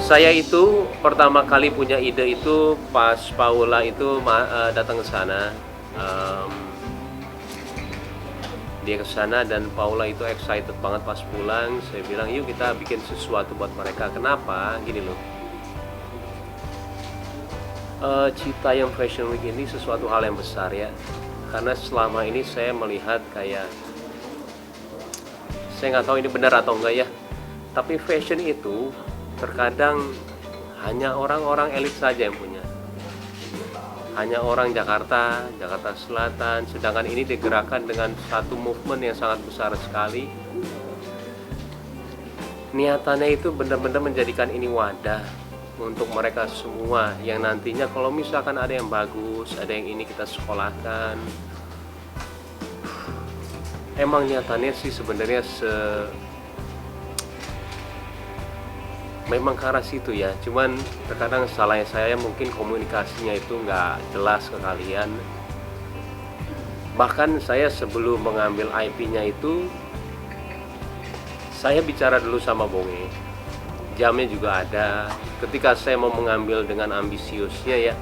Saya itu pertama kali punya ide itu pas Paula itu datang ke sana. Em, dia ke sana dan Paula itu excited banget pas pulang. Saya bilang, yuk kita bikin sesuatu buat mereka. Kenapa? Gini loh. Citayam Fashion Week ini sesuatu hal yang besar ya. Karena selama ini saya melihat kayak, saya nggak tahu ini benar atau enggak ya. Tapi fashion itu terkadang hanya orang-orang elit saja yang punya. Hanya orang Jakarta, Jakarta Selatan. Sedangkan ini digerakkan dengan satu movement yang sangat besar sekali. Niatannya itu benar-benar menjadikan ini wadah untuk mereka semua yang nantinya kalau misalkan ada yang bagus, ada yang ini kita sekolahkan. Emang niatannya sih sebenarnya memang ke arah situ ya, cuman terkadang salahnya saya mungkin komunikasinya itu nggak jelas ke kalian. Bahkan saya sebelum mengambil IP-nya itu, saya bicara dulu sama Bonge, jamnya juga ada. Ketika saya mau mengambil dengan ambisiusnya ya,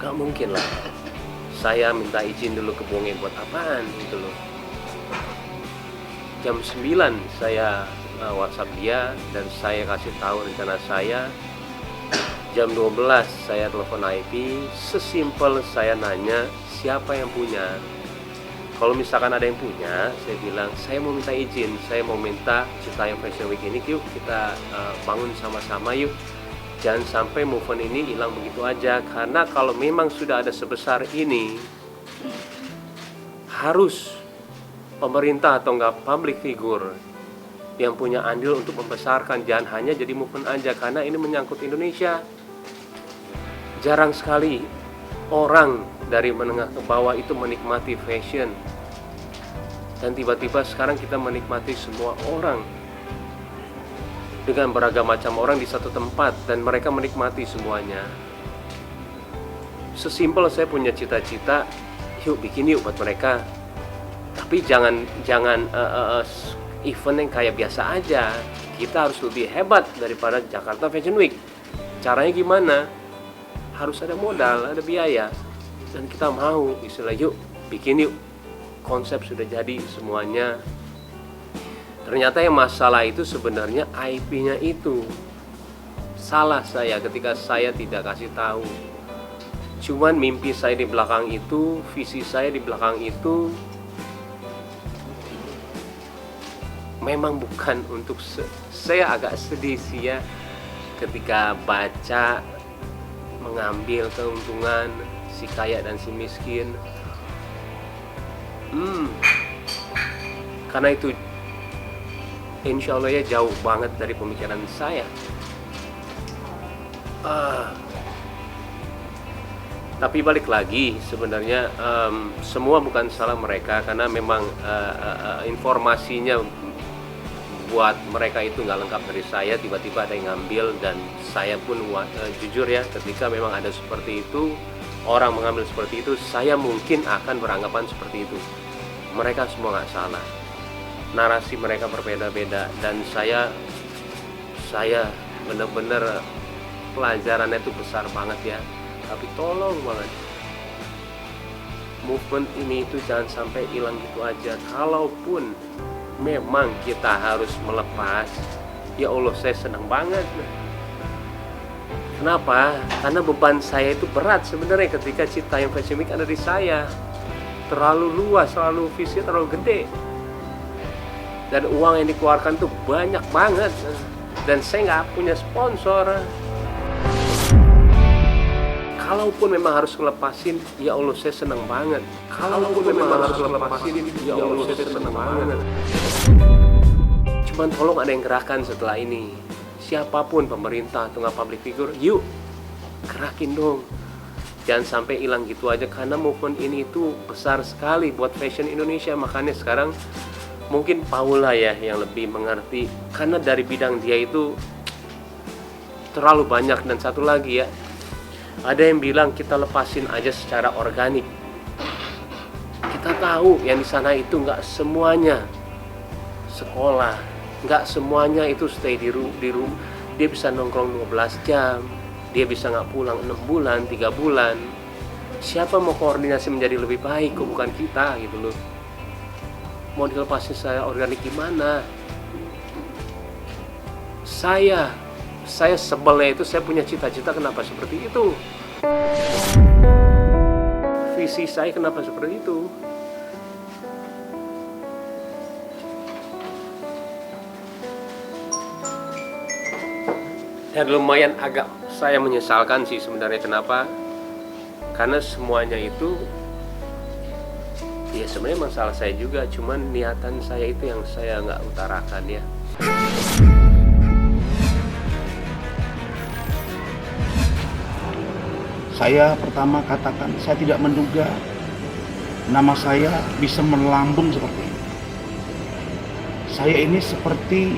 nggak mungkin lah saya minta izin dulu ke Bonge buat apaan gitu loh. Jam 9 saya WhatsApp dia dan saya kasih tahu rencana saya. Jam 12 saya telepon IP, sesimpel saya nanya siapa yang punya. Kalau misalkan ada yang punya, saya bilang saya mau minta izin, saya mau minta Citayam Fashion Week ini yuk kita bangun sama-sama yuk. Jangan sampai movement ini hilang begitu aja, karena kalau memang sudah ada sebesar ini, harus pemerintah atau enggak public figure yang punya andil untuk membesarkan, jangan hanya jadi movement aja, karena ini menyangkut Indonesia. Jarang sekali orang dari menengah ke bawah itu menikmati fashion, dan tiba-tiba sekarang kita menikmati semua orang dengan beragam macam orang di satu tempat dan mereka menikmati semuanya. Sesimpel saya punya cita-cita, yuk bikin yuk buat mereka, tapi jangan event yang kayak biasa aja. Kita harus lebih hebat daripada Jakarta Fashion Week. Caranya gimana? Harus ada modal, ada biaya. Dan kita mau, istilah yuk, bikin yuk. Konsep sudah jadi semuanya. Ternyata yang masalah itu sebenarnya IP-nya itu. Salah saya ketika saya tidak kasih tahu. Cuman mimpi saya di belakang itu, visi saya di belakang itu, memang bukan untuk saya agak sedih sih ya ketika baca mengambil keuntungan si kaya dan si miskin. Karena itu insya Allah ya jauh banget dari pemikiran saya. Tapi balik lagi sebenarnya semua bukan salah mereka, karena memang informasinya buat mereka itu nggak lengkap dari saya. Tiba-tiba ada yang ngambil dan saya pun jujur ya, ketika memang ada seperti itu, orang mengambil seperti itu, saya mungkin akan beranggapan seperti itu. Mereka semua nggak salah, narasi mereka berbeda-beda, dan saya bener-bener pelajarannya itu besar banget ya. Tapi tolong banget, movement ini itu jangan sampai hilang gitu aja. Kalaupun memang kita harus melepas, ya Allah saya senang banget. Kenapa? Karena beban saya itu berat sebenarnya ketika Citayam Fashion Week ada di saya. Terlalu luas, terlalu visi terlalu gede, dan uang yang dikeluarkan tuh banyak banget, dan saya nggak punya sponsor. Kalaupun memang harus ngelepasin, ya Allah saya senang banget. Kalaupun memang harus ngelepasin, ya Allah saya senang banget. Cuman tolong ada yang gerakan setelah ini. Siapapun, pemerintah atau nggak public figure, yuk gerakin dong. Jangan sampai hilang gitu aja, karena movement ini itu besar sekali buat fashion Indonesia. Makanya sekarang mungkin Paula ya yang lebih mengerti, karena dari bidang dia itu terlalu banyak. Dan satu lagi ya, ada yang bilang kita lepasin aja secara organik. Kita tahu yang di sana itu nggak semuanya sekolah, nggak semuanya itu stay di dia bisa nongkrong 12 jam, dia bisa nggak pulang 6 bulan, 3 bulan. Siapa mau koordinasi menjadi lebih baik kok bukan kita gitu loh. Mau dilepasin saya organik gimana? Saya sebelnya itu saya punya cita-cita kenapa seperti itu. Visi saya kenapa seperti itu. Dan lumayan agak saya menyesalkan sih sebenarnya kenapa. Karena semuanya itu ya sebenarnya masalah saya juga, cuman niatan saya itu yang saya nggak utarakan ya. Saya pertama katakan, saya tidak menduga nama saya bisa melambung seperti ini. Saya ini seperti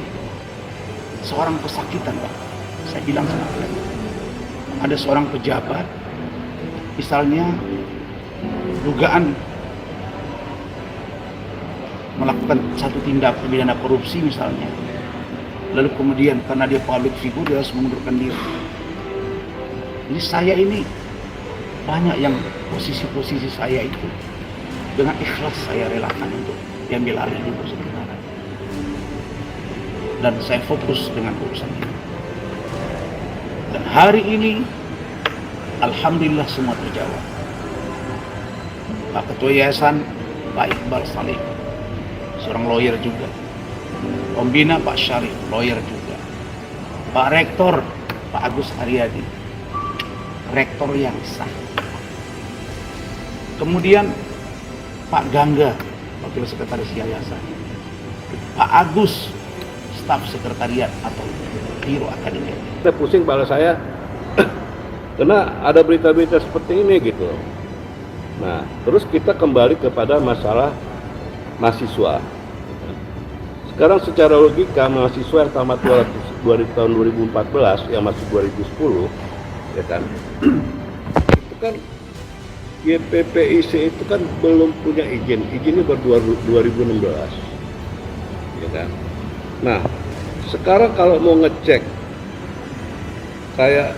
seorang kesakitan, Pak. Saya bilang sama kalian, ada seorang pejabat, misalnya dugaan melakukan satu tindak pidana korupsi misalnya, lalu kemudian karena dia public figure dia harus mengundurkan diri. Jadi saya ini banyak yang posisi-posisi saya itu dengan ikhlas saya relakan untuk diambil alih di sementara, dan saya fokus dengan urusan ini. Dan hari ini alhamdulillah semua terjawab. Pak Ketua Yayasan Pak Iqbal Salim, seorang lawyer juga. Pembina Pak Syarif, lawyer juga. Pak Rektor Pak Agus Haryadi, rektor yang sah. Kemudian Pak Gangga, Wakil Sekretaris Yayasan. Pak Agus, staf sekretariat atau biro akademik. Saya pusing kepala saya karena ada berita-berita seperti ini gitu. Nah, terus kita kembali kepada masalah mahasiswa. Sekarang secara logika mahasiswa yang tamat tahun 2014 yang masuk 2010 ya kan. Itu kan YPPIC itu kan belum punya izin. Izinnya baru 2016. Ya kan. Nah, sekarang kalau mau ngecek kayak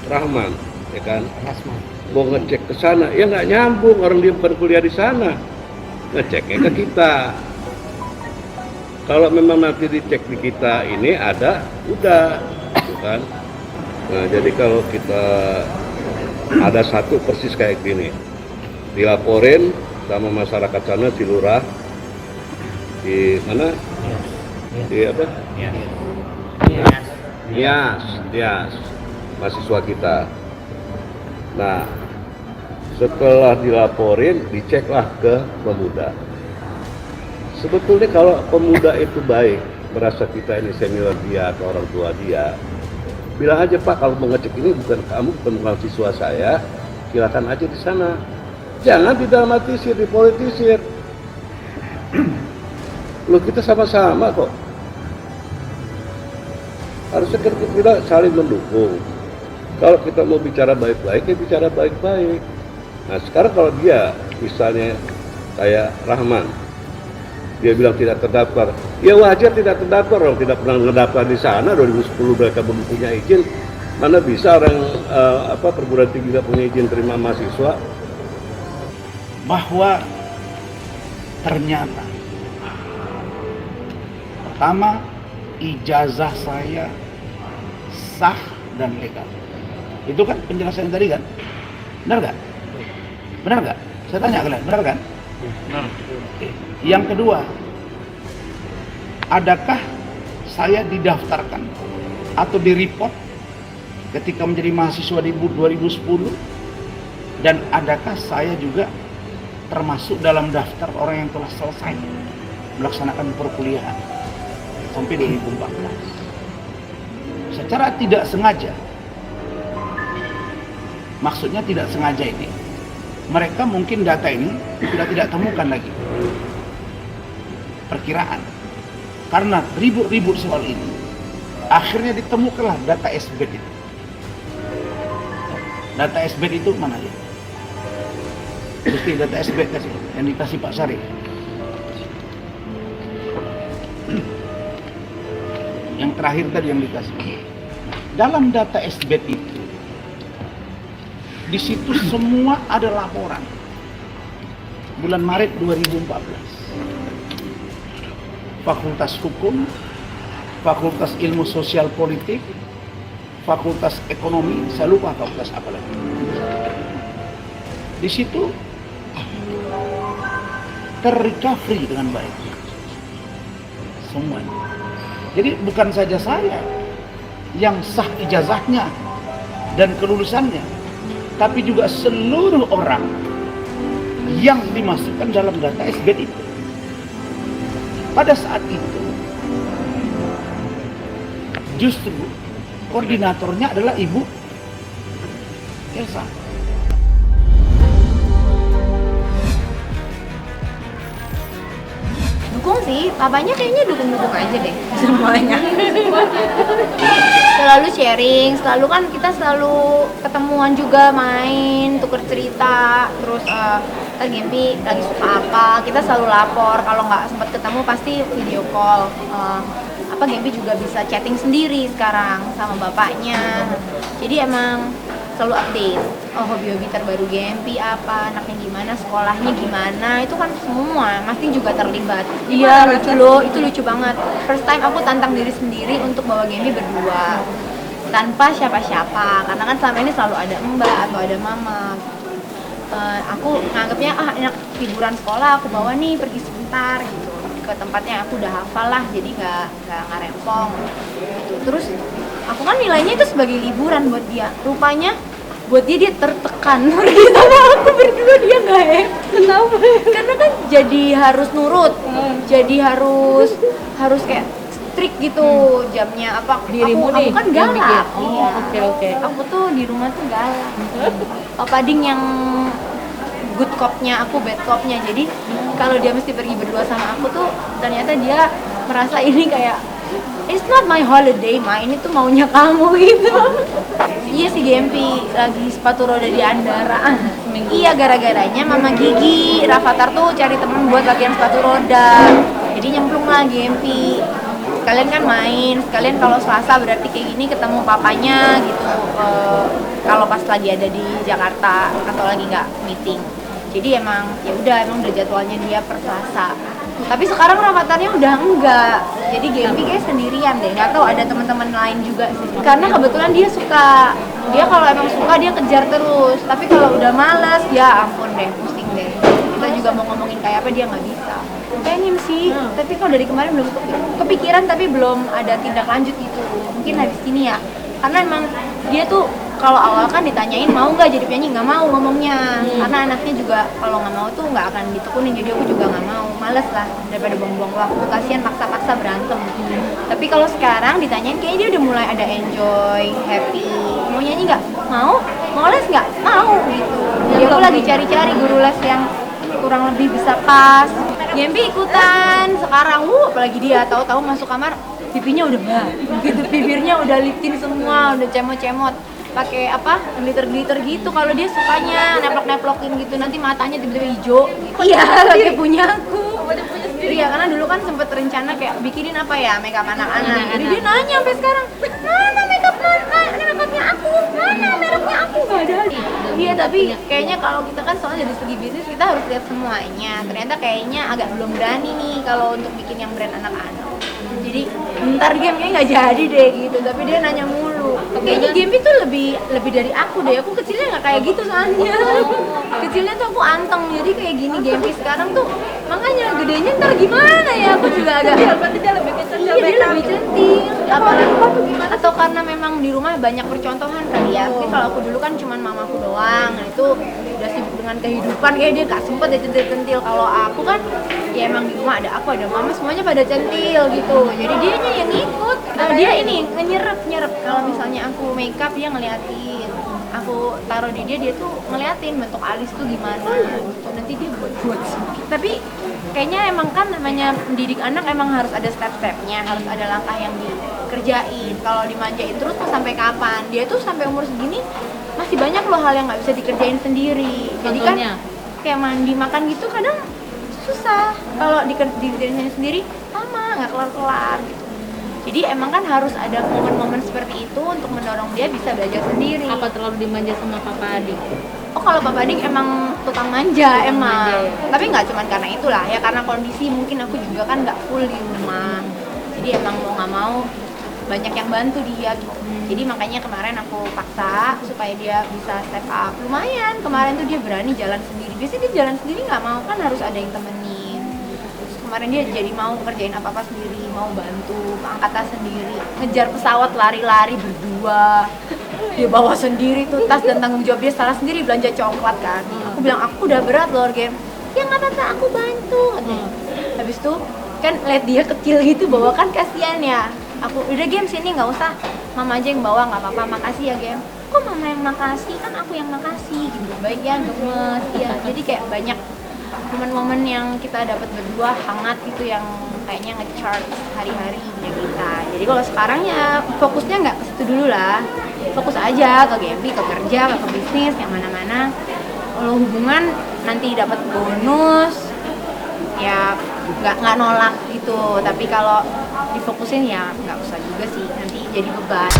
Rahman, ya kan, mau ngecek ke sana, ya nggak nyambung, orang dia bukan kuliah di sana, ngeceknya ke kita. Kalau memang nanti dicek di kita ini ada, udah, gitu kan. Nah, jadi kalau kita ada satu persis kayak gini, dilaporin sama masyarakat sana, si lurah, di mana? Di apa? Nias, mahasiswa kita. Nah, setelah dilaporin, diceklah ke pemuda. Sebetulnya kalau pemuda itu baik, merasa kita ini senior dia atau orang tua dia, bilang aja, Pak, kalau mengecek ini bukan mahasiswa saya, silakan aja di sana. Jangan didramatisir, dipolitisir. Loh, kita sama-sama kok. Harusnya kita saling mendukung. Kalau kita mau bicara baik-baik, ya bicara baik-baik. Nah, sekarang kalau dia misalnya kayak Rahman, dia bilang tidak terdaftar, ya wajar tidak terdaftar, orang tidak pernah mendaftar di sana. 2010 mereka belum punya izin, mana bisa orang perguruan tinggi tidak punya izin terima mahasiswa. Bahwa ternyata pertama, ijazah saya sah dan legal. Itu kan penjelasan tadi kan? Benar nggak? Benar nggak? Saya tanya kalian, benar kan? Benar. Yang kedua, adakah saya didaftarkan atau direport ketika menjadi mahasiswa di 2010? Dan adakah saya juga termasuk dalam daftar orang yang telah selesai melaksanakan perkuliahan sampai 2014? Secara tidak sengaja, maksudnya tidak sengaja ini, mereka mungkin data ini sudah tidak temukan lagi. Perkiraan, karena ribut-ribut soal ini, akhirnya ditemukanlah data SBED itu. Data SBED itu mana ya? Mesti data SBED kasih, yang dikasih Pak Syarif. Yang terakhir tadi yang dikasih. dalam data SBET itu, di situ semua ada laporan. Bulan Maret 2014. Fakultas Hukum, Fakultas Ilmu Sosial Politik, Fakultas Ekonomi, saya lupa fakultas apa lagi. Di situ terrecovery dengan baik. Semuanya. Jadi bukan saja saya yang sah ijazahnya dan kelulusannya, tapi juga seluruh orang yang dimasukkan dalam data SBET itu. Pada saat itu, justru koordinatornya adalah Ibu Elsa. Dukung sih, papanya kayaknya dukung-dukung aja deh semuanya. Selalu sharing, selalu kan kita selalu ketemuan juga, main, tuker cerita, terus Gempi lagi suka apa, kita selalu lapor. Kalau nggak sempat ketemu pasti video call. Gempi juga bisa chatting sendiri sekarang sama bapaknya. Jadi emang selalu update. Hobi-hobi terbaru Gempi apa, anaknya gimana, sekolahnya gimana, itu kan semua Masting juga terlibat. Iya, lucu loh, itu lucu banget. First time aku tantang diri sendiri untuk bawa Gempi berdua tanpa siapa-siapa, karena kan selama ini selalu ada mbak atau ada mama. Aku nganggapnya enak liburan sekolah, aku bawa nih pergi sebentar gitu ke tempatnya aku udah hafal lah, jadi nggak rempong gitu. Terus aku kan nilainya itu sebagai liburan buat dia, rupanya buat dia tertekan pergi sama aku berdua, dia nggak kenapa? Karena kan jadi harus nurut, jadi harus kayak strict gitu jamnya apa. Dirimu aku kan galak. Iya. Oke. Aku tuh di rumah tuh galak. Papa Ding yang good cop-nya, aku bad cop-nya. Jadi kalau dia mesti pergi berdua sama aku tuh ternyata dia merasa ini kayak it's not my holiday, Ma, ini tuh maunya kamu gitu. Iya si Gempi lagi sepatu roda di Andara. Iya, gara-garanya Mama Gigi Rafathar tuh cari temen buat latihan sepatu roda. Jadi nyemplung lah Gempi. Sekalian kan main, sekalian kalau Selasa berarti kayak gini ketemu papanya gitu. Kalau pas lagi ada di Jakarta atau lagi nggak meeting. Jadi emang udah jadwalnya dia per Selasa. Tapi sekarang Rafatarnya udah enggak. Jadi Gempi kayak sendirian deh. Nggak tahu ada teman-teman lain juga sih. Karena kebetulan dia suka. Dia kalau emang suka dia kejar terus. Tapi kalau udah malas, ya ampun deh, pusing deh. Kita juga mau ngomongin kayak apa dia nggak bisa. Pengen sih, tapi kalau dari kemarin belum kepikiran, tapi belum ada tindak lanjut gitu. Mungkin habis ini ya. Karena emang dia tuh kalau awal kan ditanyain mau nggak jadi penyanyi, nggak mau ngomongnya. Karena anaknya juga kalau nggak mau tuh nggak akan ditekunin, jadi aku juga nggak mau, males lah daripada buang-buang waktu, kasihan paksa-paksa berantem. Tapi kalau sekarang ditanyain kayaknya dia udah mulai ada enjoy, happy. Mau nyanyi nggak? Mau les nggak? Mau gitu. Jadi aku lagi cari-cari guru les yang kurang lebih bisa pas. Gempi ikutan sekarang, apalagi dia tahu-tahu masuk kamar pipinya udah gitu, bibirnya udah liptin semua, udah cemot-cemot pakai apa glitter gitu. Kalau dia sukanya neplok-neplokin gitu, nanti matanya tiba-tiba hijau gitu. Iya, kayak punya aku. Iya, karena dulu kan sempet rencana kayak bikinin apa ya, makeup anak-anak. Jadi dia nanya sampai sekarang, mana makeupnya aku, mana mereknya aku, nggak ada. Iya, tapi kayaknya kalau kita kan soalnya dari segi bisnis kita harus lihat semuanya. Ternyata kayaknya agak belum berani nih kalau untuk bikin yang brand anak-anak. Jadi ntar game nggak jadi deh gitu, tapi dia nanya mulu. Kayaknya game itu lebih dari aku deh. Aku kecilnya nggak kayak gitu soalnya. Kecilnya tuh aku anteng, jadi kayak gini game sekarang tuh. Makanya gedenya ntar gimana ya? Aku juga agak. Berarti dia lebih centil. Iya, dia lebih centil. Atau karena memang di rumah banyak percontohan kali ya. Mungkin kalau aku dulu kan cuma mamaku doang. Nah itu udah sibuk dengan kehidupan, kayak dia gak sempet ya centil-centil. Kalau aku kan ya emang di rumah ada aku, ada mama, semuanya pada centil gitu. Jadi dianya yang ikut. Dia ini nyerep. Kalau misalnya aku makeup dia ngeliatin. Aku taruh di dia tuh ngeliatin bentuk alis tuh gimana gitu. Nanti dia buat. Tapi kayaknya emang kan namanya mendidik anak emang harus ada step-stepnya, harus ada langkah yang dikerjain. Kalau dimanjain terus mau sampai kapan? Dia tuh sampai umur segini masih banyak loh hal yang nggak bisa dikerjain sendiri. Jadi kan kayak mandi makan gitu kadang susah. Kalau dikerjain sendiri sama nggak kelar-kelar gitu. Jadi emang kan harus ada momen-momen seperti itu untuk mendorong dia bisa belajar sendiri. Apa terlalu dimanja sama Papa Adik? Oh kalau Papa Adik emang tukang manja Tukang emang, manja, ya. tapi nggak cuma karena itulah ya, karena kondisi mungkin aku juga kan nggak full di rumah, jadi emang mau nggak mau banyak yang bantu dia gitu. Jadi makanya kemarin aku paksa supaya dia bisa step up. Lumayan kemarin tuh dia berani jalan sendiri. Biasanya dia jalan sendiri nggak mau, kan harus ada yang temenin. Terus kemarin dia jadi mau kerjain apa-apa sendiri, mau bantu angkat tas sendiri, ngejar pesawat lari-lari berdua. Dia bawa sendiri tuh tas dan tanggung jawab dia salah sendiri, belanja coklat kan. Aku bilang aku udah berat loh game. Ya nggak apa-apa, aku bantu katanya. Habis itu kan lihat dia kecil gitu bawa kan kasihan ya. Aku udah game sini nggak usah, mama aja yang bawa, nggak apa-apa, makasih ya game. Kok mama yang makasih, kan aku yang makasih gitu. Baik ya, gemes ya. Jadi kayak banyak momen-momen yang kita dapat berdua hangat gitu yang kayaknya nge-chart hari-hari punya kita. Jadi kalau sekarang ya fokusnya nggak ke situ dulu lah, fokus aja ke Gempi, ke kerja, ke bisnis, yang mana-mana. Kalau hubungan nanti dapat bonus ya nggak nolak gitu, tapi kalau difokusin ya nggak usah juga sih, nanti jadi beban.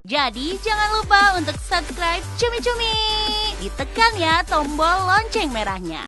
Jadi jangan lupa untuk subscribe Cumi Cumi. Ditekan ya tombol lonceng merahnya.